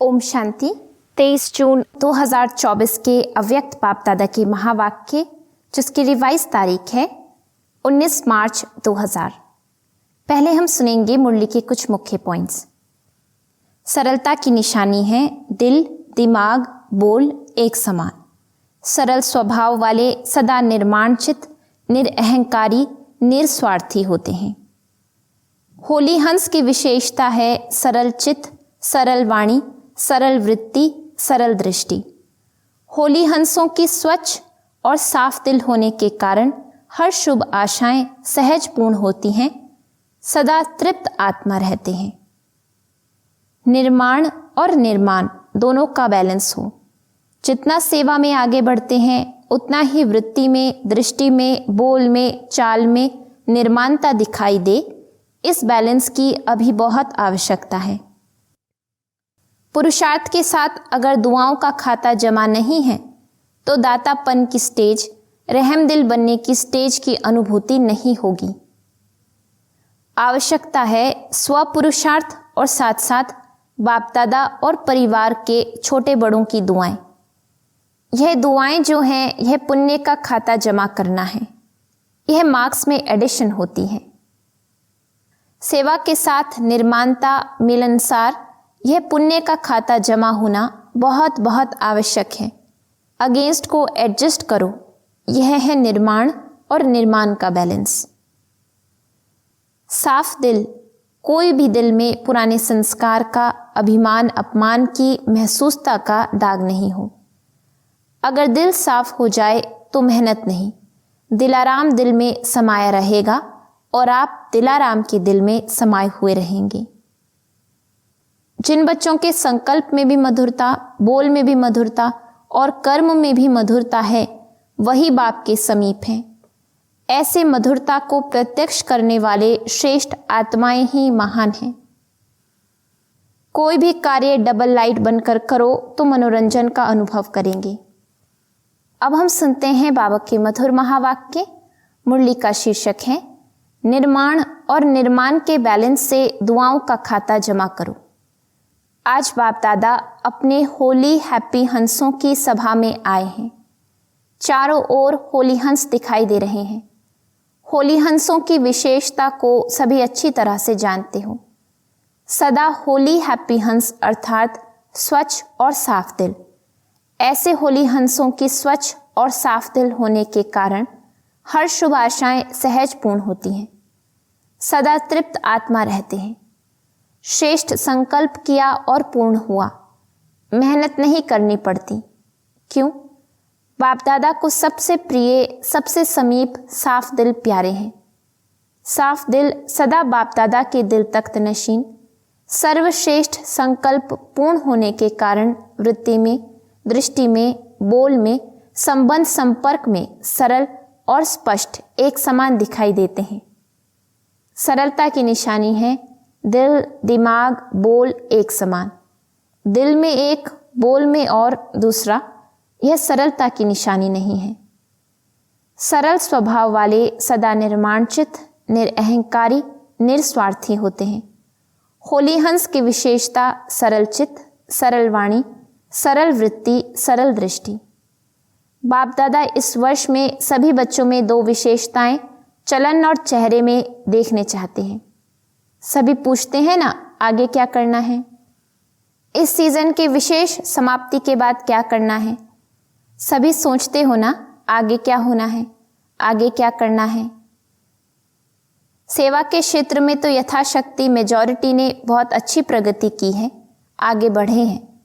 ओम शांति। 23 जून 2024 के अव्यक्त बाप दादा के महावाक्य, जिसकी रिवाइज तारीख है 19 मार्च 2000। पहले हम सुनेंगे मुरली के कुछ मुख्य पॉइंट्स। सरलता की निशानी है दिल, दिमाग, बोल एक समान। सरल स्वभाव वाले सदा निर्माणचित, निरअहंकारी, निस्वार्थी होते हैं। होली हंस की विशेषता है सरल चित्त, सरल वाणी, सरल वृत्ति, सरल दृष्टि। होली हंसों की स्वच्छ और साफ दिल होने के कारण हर शुभ आशाएं सहज पूर्ण होती हैं, सदा तृप्त आत्मा रहते हैं। निर्माण और निर्माण दोनों का बैलेंस हो। जितना सेवा में आगे बढ़ते हैं उतना ही वृत्ति में, दृष्टि में, बोल में, चाल में निर्माणता दिखाई दे। इस बैलेंस की अभी बहुत आवश्यकता है। पुरुषार्थ के साथ अगर दुआओं का खाता जमा नहीं है तो दातापन की स्टेज, रहमदिल बनने की स्टेज की अनुभूति नहीं होगी। आवश्यकता है स्वपुरुषार्थ और साथ साथ बाप दादा और परिवार के छोटे बड़ों की दुआएं। यह दुआएं जो हैं, यह पुण्य का खाता जमा करना है। यह मार्क्स में एडिशन होती है। सेवा के साथ निर्माणता, मिलनसार, यह पुण्य का खाता जमा होना बहुत बहुत आवश्यक है। अगेंस्ट को एडजस्ट करो, यह है निर्माण और निर्माण का बैलेंस। साफ दिल, कोई भी दिल में पुराने संस्कार का, अभिमान अपमान की महसूसता का दाग नहीं हो। अगर दिल साफ हो जाए तो मेहनत नहीं, दिलाराम दिल में समाया रहेगा और आप दिलाराम के दिल में समाये हुए रहेंगे। जिन बच्चों के संकल्प में भी मधुरता, बोल में भी मधुरता और कर्म में भी मधुरता है, वही बाप के समीप हैं। ऐसे मधुरता को प्रत्यक्ष करने वाले श्रेष्ठ आत्माएं ही महान हैं। कोई भी कार्य डबल लाइट बनकर करो तो मनोरंजन का अनुभव करेंगे। अब हम सुनते हैं बाबा के मधुर महावाक्य। मुरली का शीर्षक है निर्माण और निर्माण के बैलेंस से दुआओं का खाता जमा करो। आज बाप दादा अपने होली हैप्पी हंसों की सभा में आए हैं। चारों ओर होली हंस दिखाई दे रहे हैं। होली हंसों की विशेषता को सभी अच्छी तरह से जानते हो। सदा होली हैप्पी हंस अर्थात स्वच्छ और साफ दिल। ऐसे होली हंसों की स्वच्छ और साफ दिल होने के कारण हर शुभ आशाएं सहज पूर्ण होती हैं, सदा तृप्त आत्मा रहते हैं। श्रेष्ठ संकल्प किया और पूर्ण हुआ। मेहनत नहीं करनी पड़ती। क्यों? बाप दादा को सबसे प्रिय, सबसे समीप साफ दिल प्यारे हैं। साफ दिल सदा बाप दादा के दिल तख्त नशीन, सर्वश्रेष्ठ संकल्प पूर्ण होने के कारण वृत्ति में, दृष्टि में, बोल में, संबंध संपर्क में सरल और स्पष्ट एक समान दिखाई देते हैं। सरलता की निशानी है दिल, दिमाग, बोल एक समान। दिल में एक, बोल में और दूसरा, यह सरलता की निशानी नहीं है। सरल स्वभाव वाले सदा निर्माणचित, निरअहंकारी, निस्वार्थी होते हैं। होली हंस की विशेषता सरल चित्त, सरल वाणी, सरल वृत्ति, सरल दृष्टि। बाप दादा इस वर्ष में सभी बच्चों में दो विशेषताएं चलन और चेहरे में देखने चाहते हैं। सभी पूछते हैं ना, आगे क्या करना है? इस सीजन के विशेष समाप्ति के बाद क्या करना है? सभी सोचते हो ना, आगे क्या होना है, आगे क्या करना है? सेवा के क्षेत्र में तो यथाशक्ति मेजॉरिटी ने बहुत अच्छी प्रगति की है, आगे बढ़े हैं।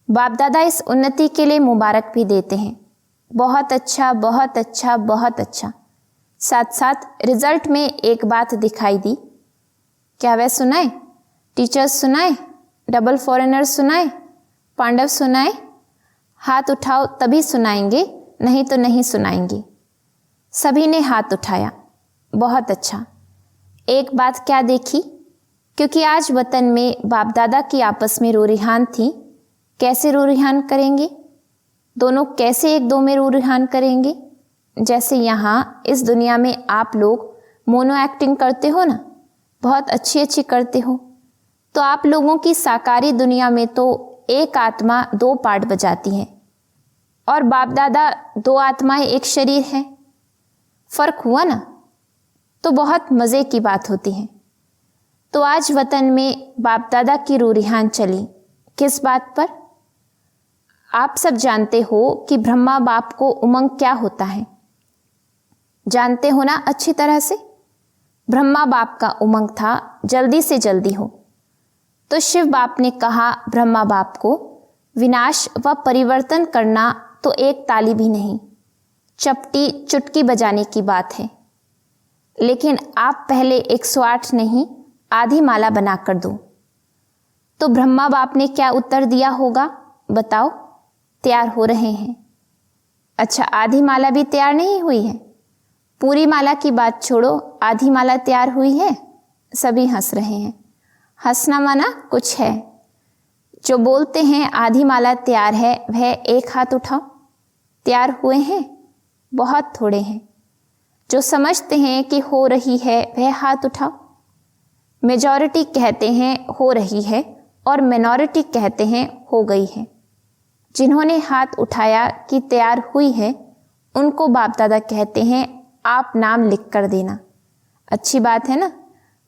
बाप दादा इस उन्नति के लिए मुबारक भी देते हैं। बहुत अच्छा, बहुत अच्छा, बहुत अच्छा। साथ साथ रिजल्ट में एक बात दिखाई दी। क्या वह सुनाए? टीचर्स सुनाए? डबल फॉरेनर सुनाए? पांडव सुनाए? हाथ उठाओ तभी सुनाएंगे, नहीं तो नहीं सुनाएंगे। सभी ने हाथ उठाया। बहुत अच्छा। एक बात क्या देखी? क्योंकि आज वतन में बाप दादा की आपस में रूरिहान थी। कैसे रूरिहान करेंगे? दोनों कैसे एक दो में रूरिहान करेंगे? जैसे यहाँ इस दुनिया में आप लोग मोनो एक्टिंग करते हो ना, बहुत अच्छी अच्छी करते हो, तो आप लोगों की साकारी दुनिया में तो एक आत्मा 2 पार्ट बजाती है और बाप दादा 2 आत्माएं एक शरीर है। फर्क हुआ ना? तो बहुत मज़े की बात होती है। तो आज वतन में बाप दादा की रूह रिहान चली। किस बात पर? आप सब जानते हो कि ब्रह्मा बाप को उमंग क्या होता है। जानते हो ना अच्छी तरह से? ब्रह्मा बाप का उमंग था जल्दी से जल्दी हो। तो शिव बाप ने कहा ब्रह्मा बाप को, विनाश व परिवर्तन करना तो एक ताली भी नहीं, चपटी चुटकी बजाने की बात है। लेकिन आप पहले 108 नहीं, आधी माला बनाकर दो। तो ब्रह्मा बाप ने क्या उत्तर दिया होगा बताओ? तैयार हो रहे हैं। अच्छा, आधी माला भी तैयार नहीं हुई है? पूरी माला की बात छोड़ो, आधी माला तैयार हुई है? सभी हंस रहे हैं। हंसना माना कुछ है। जो बोलते हैं आधी माला तैयार है, वह एक हाथ उठाओ। तैयार हुए हैं? बहुत थोड़े हैं। जो समझते हैं कि हो रही है, वह हाथ उठाओ। मेजॉरिटी कहते हैं हो रही है और मिनॉरिटी कहते हैं हो गई है। जिन्होंने हाथ उठाया कि तैयार हुई है, उनको बाप दादा कहते हैं आप नाम लिख कर देना। अच्छी बात है ना?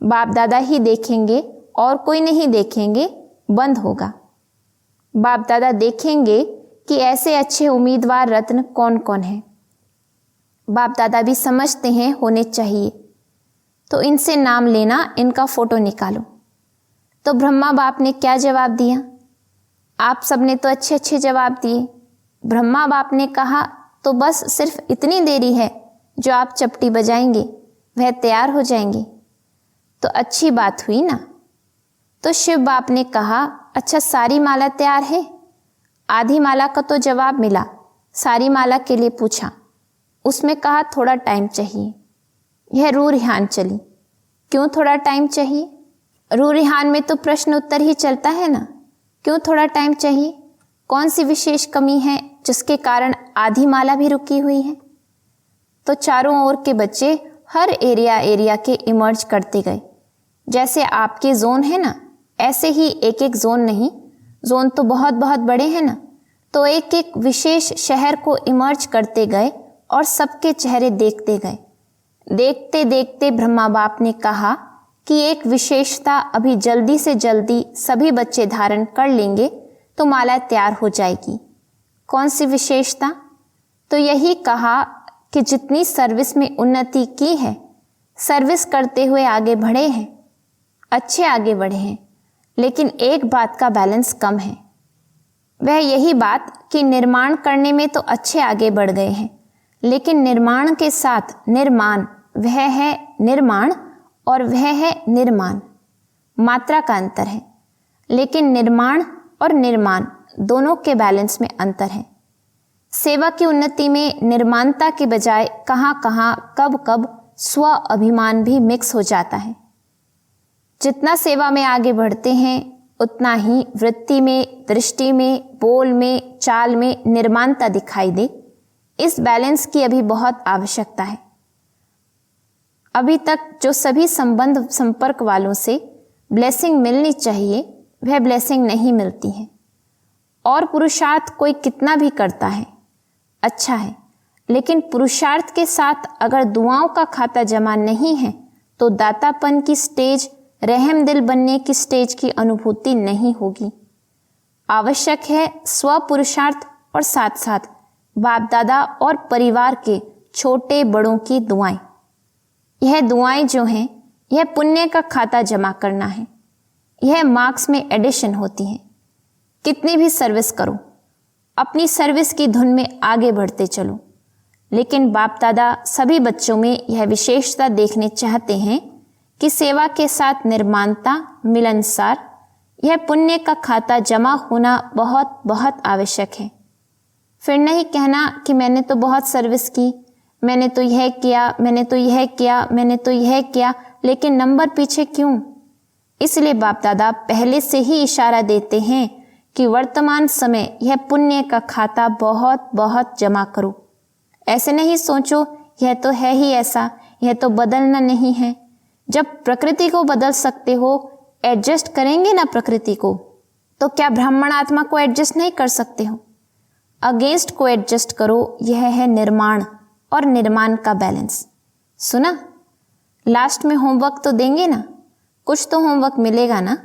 बाप दादा ही देखेंगे और कोई नहीं देखेंगे, बंद होगा। बाप दादा देखेंगे कि ऐसे अच्छे उम्मीदवार रत्न कौन कौन है। बाप दादा भी समझते हैं होने चाहिए, तो इनसे नाम लेना, इनका फोटो निकालो। तो ब्रह्मा बाप ने क्या जवाब दिया? आप सबने तो अच्छे अच्छे जवाब दिए। ब्रह्मा बाप ने कहा तो बस सिर्फ इतनी देरी है, जो आप चपटी बजाएंगे वह तैयार हो जाएंगे। तो अच्छी बात हुई ना? तो शिव बाप ने कहा अच्छा, सारी माला तैयार है? आधी माला का तो जवाब मिला, सारी माला के लिए पूछा। उसमें कहा थोड़ा टाइम चाहिए। यह रूह रिहान चली। क्यों थोड़ा टाइम चाहिए? रूह रिहान में तो प्रश्न उत्तर ही चलता है ना। क्यों थोड़ा टाइम चाहिए? कौन सी विशेष कमी है जिसके कारण आधी माला भी रुकी हुई है? तो चारों ओर के बच्चे हर एरिया के इमर्ज करते गए। जैसे आपके जोन है ना, ऐसे ही एक एक जोन नहीं, जोन तो बहुत बहुत बड़े हैं ना, तो एक एक विशेष शहर को इमर्ज करते गए और सबके चेहरे देखते गए। देखते देखते ब्रह्मा बाप ने कहा कि एक विशेषता अभी जल्दी से जल्दी सभी बच्चे धारण कर लेंगे तो माला तैयार हो जाएगी। कौन सी विशेषता? तो यही कहा कि जितनी सर्विस में उन्नति की है, सर्विस करते हुए आगे बढ़े हैं, अच्छे आगे बढ़े हैं, लेकिन एक बात का बैलेंस कम है। वह यही बात कि निर्माण करने में तो अच्छे आगे बढ़ गए हैं, लेकिन निर्माण के साथ निर्माण, वह है निर्माण और वह है निर्माण, मात्रा का अंतर है। लेकिन निर्माण और निर्माण दोनों के बैलेंस में अंतर है। सेवा की उन्नति में निर्माणता के बजाय कहाँ कहाँ कब कब स्व अभिमान भी मिक्स हो जाता है। जितना सेवा में आगे बढ़ते हैं, उतना ही वृत्ति में, दृष्टि में, बोल में, चाल में निर्माणता दिखाई दे। इस बैलेंस की अभी बहुत आवश्यकता है। अभी तक जो सभी संबंध संपर्क वालों से ब्लेसिंग मिलनी चाहिए, वह ब्लेसिंग नहीं मिलती है। और पुरुषार्थ कोई कितना भी करता है, अच्छा है, लेकिन पुरुषार्थ के साथ अगर दुआओं का खाता जमा नहीं है, तो दातापन की स्टेज, रहम दिल बनने की स्टेज की अनुभूति नहीं होगी। आवश्यक है स्व पुरुषार्थ और साथ साथ बाप दादा और परिवार के छोटे बड़ों की दुआएं। यह दुआएं जो हैं, यह पुण्य का खाता जमा करना है। यह मार्क्स में एडिशन होती है। कितनी भी सर्विस करो, अपनी सर्विस की धुन में आगे बढ़ते चलो, लेकिन बाप दादा सभी बच्चों में यह विशेषता देखने चाहते हैं कि सेवा के साथ निर्माणता, मिलनसार, यह पुण्य का खाता जमा होना बहुत बहुत आवश्यक है। फिर नहीं कहना कि मैंने तो बहुत सर्विस की, मैंने तो यह किया, मैंने तो यह किया, मैंने तो यह किया, लेकिन नंबर पीछे क्यों? इसलिए बाप दादा पहले से ही इशारा देते हैं कि वर्तमान समय यह पुण्य का खाता बहुत बहुत जमा करो। ऐसे नहीं सोचो यह तो है ही ऐसा, यह तो बदलना नहीं है। जब प्रकृति को बदल सकते हो, एडजस्ट करेंगे ना प्रकृति को, तो क्या ब्राह्मण आत्मा को एडजस्ट नहीं कर सकते हो? अगेंस्ट को एडजस्ट करो, यह है निर्माण और निर्माण का बैलेंस। सुना? लास्ट में होमवर्क तो देंगे ना, कुछ तो होमवर्क मिलेगा ना।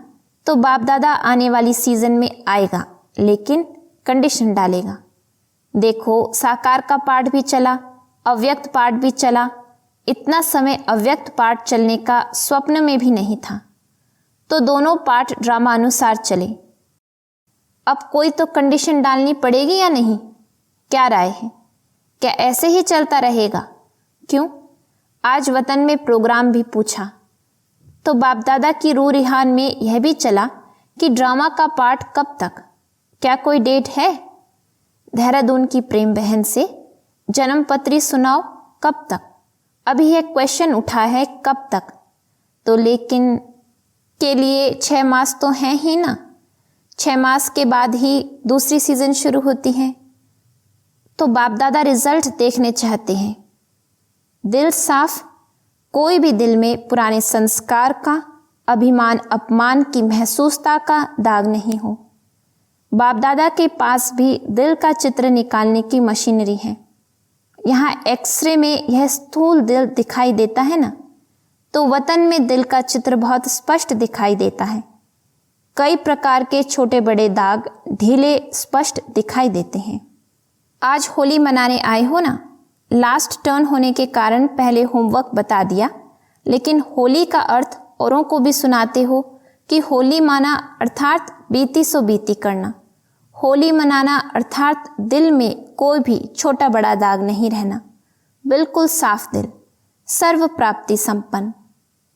तो बाप दादा आने वाली सीजन में आएगा, लेकिन कंडीशन डालेगा। देखो, साकार का पार्ट भी चला, अव्यक्त पार्ट भी चला। इतना समय अव्यक्त पार्ट चलने का स्वप्न में भी नहीं था। तो दोनों पार्ट ड्रामा अनुसार चले। अब कोई तो कंडीशन डालनी पड़ेगी या नहीं? क्या राय है? क्या ऐसे ही चलता रहेगा? क्यों? आज वतन में प्रोग्राम भी पूछा तो बाप दादा की रूह रिहान में यह भी चला कि ड्रामा का पार्ट कब तक? क्या कोई डेट है? देहरादून की प्रेम बहन से जन्म पत्री सुनाओ, कब तक? अभी एक क्वेश्चन उठा है, कब तक? तो लेकिन के लिए 6 मास तो हैं ही ना। 6 मास के बाद ही दूसरी सीजन शुरू होती है। तो बाप दादा रिजल्ट देखने चाहते हैं। दिल साफ, कोई भी दिल में पुराने संस्कार का, अभिमान अपमान की महसूसता का दाग नहीं हो। बाप दादा के पास भी दिल का चित्र निकालने की मशीनरी है। यहाँ एक्सरे में यह स्थूल दिल दिखाई देता है ना, तो वतन में दिल का चित्र बहुत स्पष्ट दिखाई देता है। कई प्रकार के छोटे बड़े दाग ढीले स्पष्ट दिखाई देते हैं। आज होली मनाने आए हो ना, लास्ट टर्न होने के कारण पहले होमवर्क बता दिया, लेकिन होली का अर्थ औरों को भी सुनाते हो कि होली माना अर्थात बीती सो बीती करना। होली मनाना अर्थात दिल में कोई भी छोटा बड़ा दाग नहीं रहना, बिल्कुल साफ दिल, सर्व प्राप्ति संपन्न।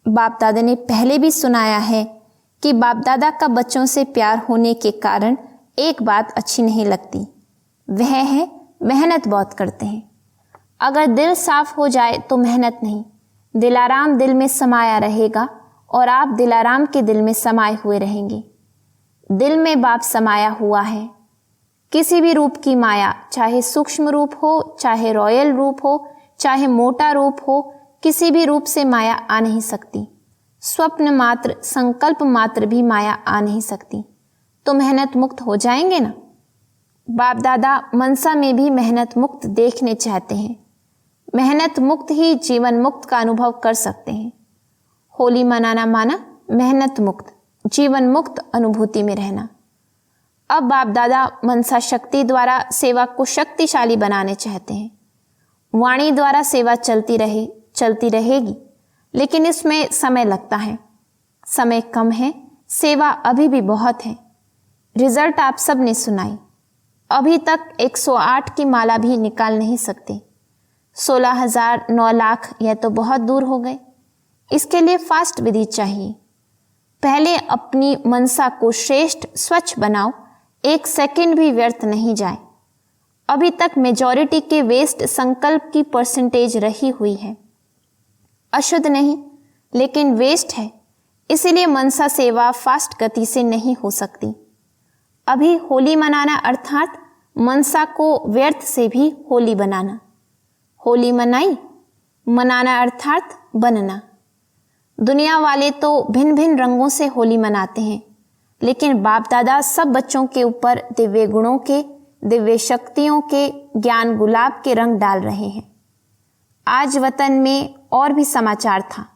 बाप दादा ने पहले भी सुनाया है कि बाप दादा का बच्चों से प्यार होने के कारण एक बात अच्छी नहीं लगती, वह है मेहनत बहुत करते हैं। अगर दिल साफ हो जाए तो मेहनत नहीं, दिलाराम दिल में समाया रहेगा और आप दिलाराम के दिल में समाये हुए रहेंगे। दिल में बाप समाया हुआ है। किसी भी रूप की माया, चाहे सूक्ष्म रूप हो, चाहे रॉयल रूप हो, चाहे मोटा रूप हो, किसी भी रूप से माया आ नहीं सकती। स्वप्न मात्र, संकल्प मात्र भी माया आ नहीं सकती। तो मेहनत मुक्त हो जाएंगे ना। बाप दादा मनसा में भी मेहनत मुक्त देखने चाहते हैं। मेहनत मुक्त ही जीवन मुक्त का अनुभव कर सकते हैं। होली मनाना माना मेहनत मुक्त, जीवन मुक्त अनुभूति में रहना। अब बाप दादा मनसा शक्ति द्वारा सेवा को शक्तिशाली बनाने चाहते हैं। वाणी द्वारा सेवा चलती रहेगी, लेकिन इसमें समय लगता है। समय कम है, सेवा अभी भी बहुत है। रिजल्ट आप सब ने सुनाई। अभी तक 108 की माला भी निकाल नहीं सकते। 16,000, 9 लाख, यह तो बहुत दूर हो गए। इसके लिए फास्ट विधि चाहिए। पहले अपनी मनसा को श्रेष्ठ स्वच्छ बनाओ, 1 सेकंड भी व्यर्थ नहीं जाए। अभी तक मेजॉरिटी के वेस्ट संकल्प की परसेंटेज रही हुई है। अशुद्ध नहीं, लेकिन वेस्ट है। इसीलिए मनसा सेवा फास्ट गति से नहीं हो सकती। अभी होली मनाना अर्थात मनसा को व्यर्थ से भी होली बनाना। होली मनाना अर्थात बनना। दुनिया वाले तो भिन्न भिन्न रंगों से होली मनाते हैं, लेकिन बाप दादा सब बच्चों के ऊपर दिव्य गुणों के, दिव्य शक्तियों के, ज्ञान गुलाब के रंग डाल रहे हैं। आज वतन में और भी समाचार था।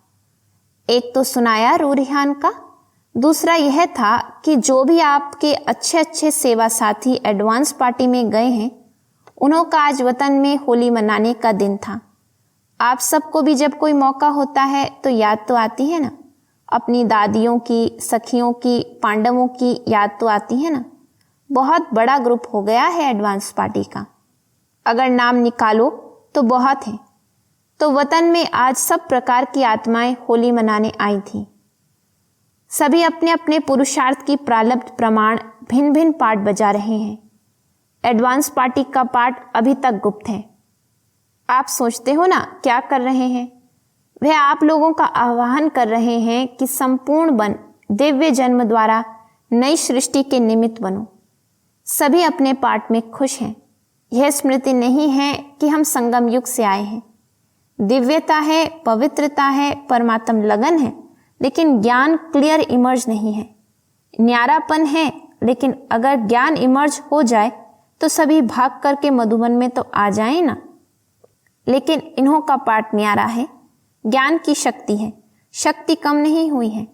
एक तो सुनाया रूह रिहान का, दूसरा यह था कि जो भी आपके अच्छे अच्छे सेवा साथी एडवांस पार्टी में गए हैं, उन्हों का आज वतन में होली मनाने का दिन था। आप सबको भी जब कोई मौका होता है तो याद तो आती है ना, अपनी दादियों की, सखियों की, पांडवों की याद तो आती है ना। बहुत बड़ा ग्रुप हो गया है एडवांस पार्टी का। अगर नाम निकालो तो बहुत है। तो वतन में आज सब प्रकार की आत्माएं होली मनाने आई थी। सभी अपने अपने पुरुषार्थ की प्रारब्ध प्रमाण भिन्न भिन्न पार्ट बजा रहे हैं। एडवांस पार्टी का पार्ट अभी तक गुप्त है। आप सोचते हो ना क्या कर रहे हैं? वह आप लोगों का आह्वान कर रहे हैं कि संपूर्ण बन दिव्य जन्म द्वारा नई सृष्टि के निमित्त बनो। सभी अपने पार्ट में खुश हैं। यह स्मृति नहीं है कि हम संगम युग से आए हैं। दिव्यता है, पवित्रता है, परमात्म लगन है, लेकिन ज्ञान क्लियर इमर्ज नहीं है। न्यारापन है, लेकिन अगर ज्ञान इमर्ज हो जाए तो सभी भाग करके मधुबन में तो आ जाए ना। लेकिन इन्हों का पाठ न्यारा है। ज्ञान की शक्ति है, शक्ति कम नहीं हुई है।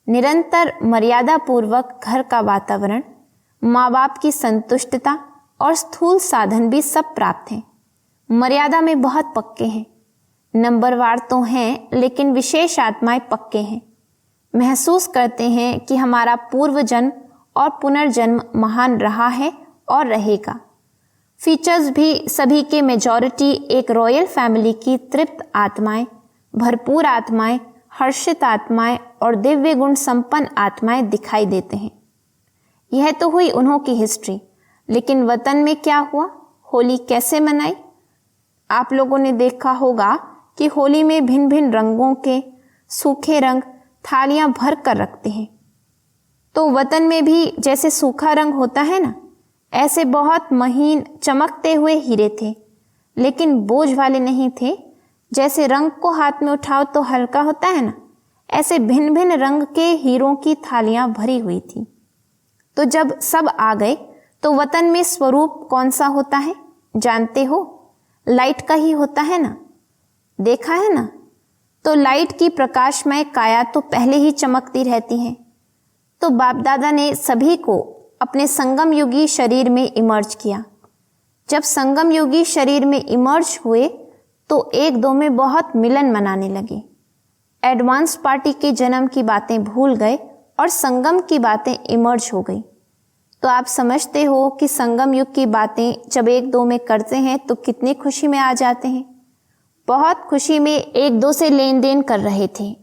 निरंतर मर्यादा पूर्वक घर का वातावरण, माँ बाप की संतुष्टता और स्थूल साधन भी सब प्राप्त हैं। मर्यादा में बहुत पक्के हैं। नंबरवार तो हैं, लेकिन विशेष आत्माएं पक्के हैं। महसूस करते हैं कि हमारा पूर्व जन्म और पुनर्जन्म महान रहा है और रहेगा। फीचर्स भी सभी के मेजॉरिटी एक रॉयल फैमिली की तृप्त आत्माएं, भरपूर आत्माएं, हर्षित आत्माएं और दिव्य गुण संपन्न आत्माएं दिखाई देते हैं। यह तो हुई उन्हों की हिस्ट्री। लेकिन वतन में क्या हुआ? होली कैसे मनाई? आप लोगों ने देखा होगा कि होली में भिन्न भिन्न रंगों के सूखे रंग थालियां भर कर रखते हैं। तो वतन में भी जैसे सूखा रंग होता है ना, ऐसे बहुत महीन चमकते हुए हीरे थे, लेकिन बोझ वाले नहीं थे। जैसे रंग को हाथ में उठाओ तो हल्का होता है ना, ऐसे भिन्न भिन्न रंग के हीरों की थालियां भरी हुई थी। तो जब सब आ गए तो वतन में स्वरूप कौन सा होता है जानते हो? लाइट का ही होता है ना, देखा है ना। तो लाइट की प्रकाशमय काया तो पहले ही चमकती रहती है। तो बाप दादा ने सभी को अपने संगम युगी शरीर में इमर्ज किया। जब संगम युगी शरीर में इमर्ज हुए तो एक दो में बहुत मिलन मनाने लगे। एडवांस पार्टी के जन्म की बातें भूल गए और संगम की बातें इमर्ज हो गई। तो आप समझते हो कि संगम युग की बातें जब एक दो में करते हैं तो कितनी खुशी में आ जाते हैं। बहुत खुशी में एक दो से लेन देन कर रहे थे।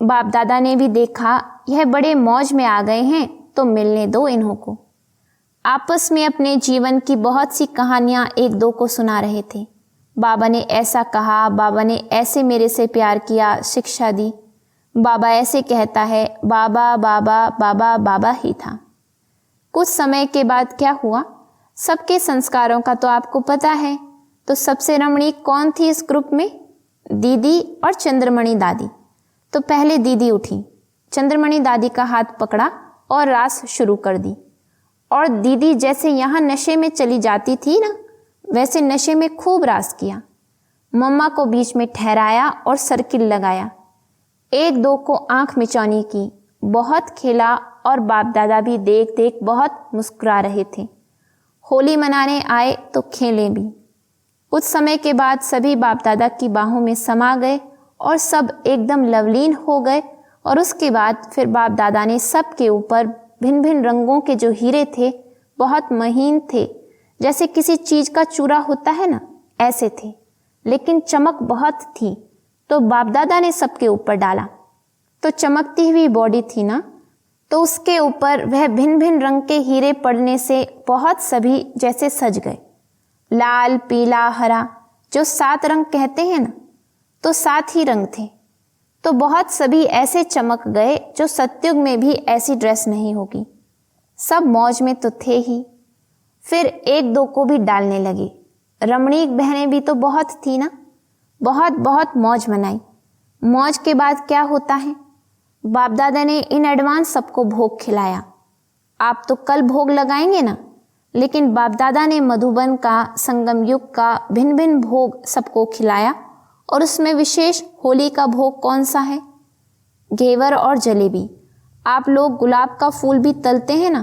बाप दादा ने भी देखा यह बड़े मौज में आ गए हैं तो मिलने दो इन्हों को। आपस में अपने जीवन की बहुत सी कहानियां एक दो को सुना रहे थे। बाबा ने ऐसा कहा, बाबा ने ऐसे मेरे से प्यार किया, शिक्षा दी। बाबा ऐसे कहता है, बाबा बाबा बाबा बाबा ही था। कुछ समय के बाद क्या हुआ? सबके संस्कारों का तो आपको पता है। तो सबसे रमणीक कौन थी इस ग्रुप में? दीदी और चंद्रमणि दादी। तो पहले दीदी उठी, चंद्रमणि दादी का हाथ पकड़ा और रास शुरू कर दी। और दीदी जैसे यहाँ नशे में चली जाती थी ना, वैसे नशे में खूब रास किया। मम्मा को बीच में ठहराया और सर्किल लगाया। एक दो को आंख मिचौनी की, बहुत खेला और बाप दादा भी देख देख बहुत मुस्कुरा रहे थे। होली मनाने आए तो खेले भी। कुछ समय के बाद सभी बाप दादा की बाहों में समा गए और सब एकदम लवलीन हो गए। और उसके बाद फिर बाप दादा ने सब के ऊपर भिन्न भिन्न रंगों के जो हीरे थे, बहुत महीन थे, जैसे किसी चीज का चूरा होता है ना, ऐसे थे, लेकिन चमक बहुत थी। तो बाप दादा ने सबके ऊपर डाला। तो चमकती हुई बॉडी थी ना, तो उसके ऊपर वह भिन्न भिन्न रंग के हीरे पड़ने से बहुत सभी जैसे सज गए। लाल, पीला, हरा, जो 7 रंग कहते हैं ना, तो 7 ही रंग थे। तो बहुत सभी ऐसे चमक गए जो सतयुग में भी ऐसी ड्रेस नहीं होगी। सब मौज में तो थे ही। फिर एक दो को भी डालने लगे। रमणीक बहनें भी तो बहुत थी ना, बहुत बहुत मौज मनाई। मौज के बाद क्या होता है? बाप दादा ने इन एडवांस सबको भोग खिलाया। आप तो कल भोग लगाएंगे ना, लेकिन बाप दादा ने मधुबन का, संगम युग का भिन्न भिन्न भोग सबको खिलाया। और उसमें विशेष होली का भोग कौन सा है? घेवर और जलेबी। आप लोग गुलाब का फूल भी तलते हैं ना,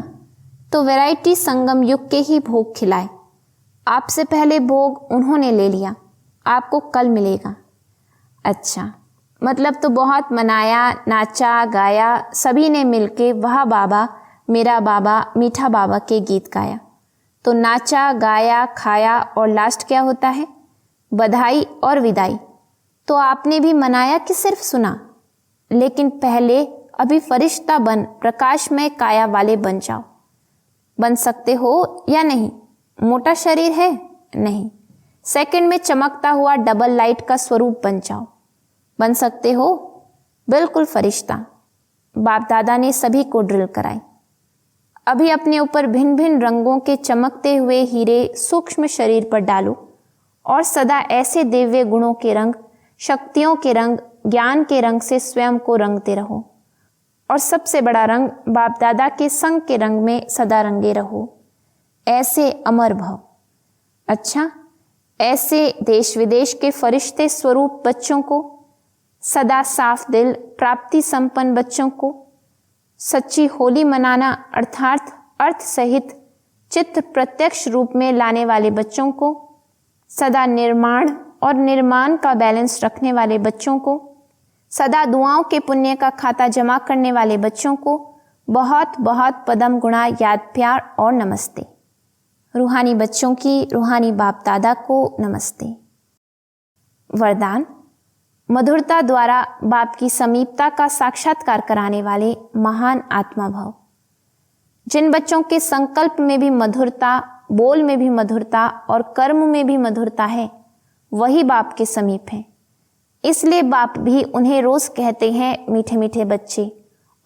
तो वैरायटी संगम युग के ही भोग खिलाए। आपसे पहले भोग उन्होंने ले लिया, आपको कल मिलेगा। अच्छा, मतलब तो बहुत मनाया, नाचा, गाया, सभी ने मिलके वाह बाबा, मेरा बाबा, मीठा बाबा के गीत गाया। तो नाचा, गाया, खाया और लास्ट क्या होता है? बधाई और विदाई। तो आपने भी मनाया कि सिर्फ सुना? लेकिन पहले अभी फरिश्ता बन प्रकाशमय काया वाले बन जाओ। बन सकते हो या नहीं? मोटा शरीर है? नहीं। सेकंड में चमकता हुआ डबल लाइट का स्वरूप बन जाओ। बन सकते हो? बिल्कुल फरिश्ता। बाप दादा ने सभी को ड्रिल कराई। अभी अपने ऊपर भिन्न भिन्न रंगों के चमकते हुए हीरे सूक्ष्म शरीर पर डालो और सदा ऐसे दिव्य गुणों के रंग, शक्तियों के रंग, ज्ञान के रंग से स्वयं को रंगते रहो। और सबसे बड़ा रंग बाप दादा के संग के रंग में सदा रंगे रहो, ऐसे अमर भव। अच्छा, ऐसे देश विदेश के फरिश्ते स्वरूप बच्चों को, सदा साफ दिल प्राप्ति संपन्न बच्चों को, सच्ची होली मनाना अर्थात अर्थ सहित चित्त प्रत्यक्ष रूप में लाने वाले बच्चों को, सदा निर्माण और निर्माण का बैलेंस रखने वाले बच्चों को, सदा दुआओं के पुण्य का खाता जमा करने वाले बच्चों को बहुत बहुत पदम गुणा याद प्यार और नमस्ते। रूहानी बच्चों की रूहानी बाप दादा को नमस्ते। वरदान: मधुरता द्वारा बाप की समीपता का साक्षात्कार कराने वाले महान आत्मा भव। जिन बच्चों के संकल्प में भी मधुरता, बोल में भी मधुरता और कर्म में भी मधुरता है, वही बाप के समीप है। इसलिए बाप भी उन्हें रोज कहते हैं मीठे मीठे बच्चे,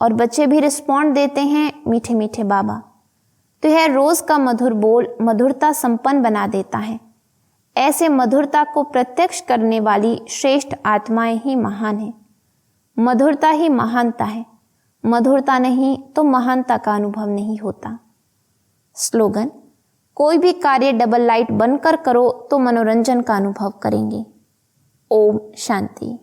और बच्चे भी रिस्पॉन्ड देते हैं मीठे मीठे बाबा। तो यह रोज का मधुर बोल मधुरता संपन्न बना देता है। ऐसे मधुरता को प्रत्यक्ष करने वाली श्रेष्ठ आत्माएं ही महान है। मधुरता ही महानता है। मधुरता नहीं तो महानता का अनुभव नहीं होता। स्लोगन: कोई भी कार्य डबल लाइट बनकर करो तो मनोरंजन का अनुभव करेंगे। ओम शांति।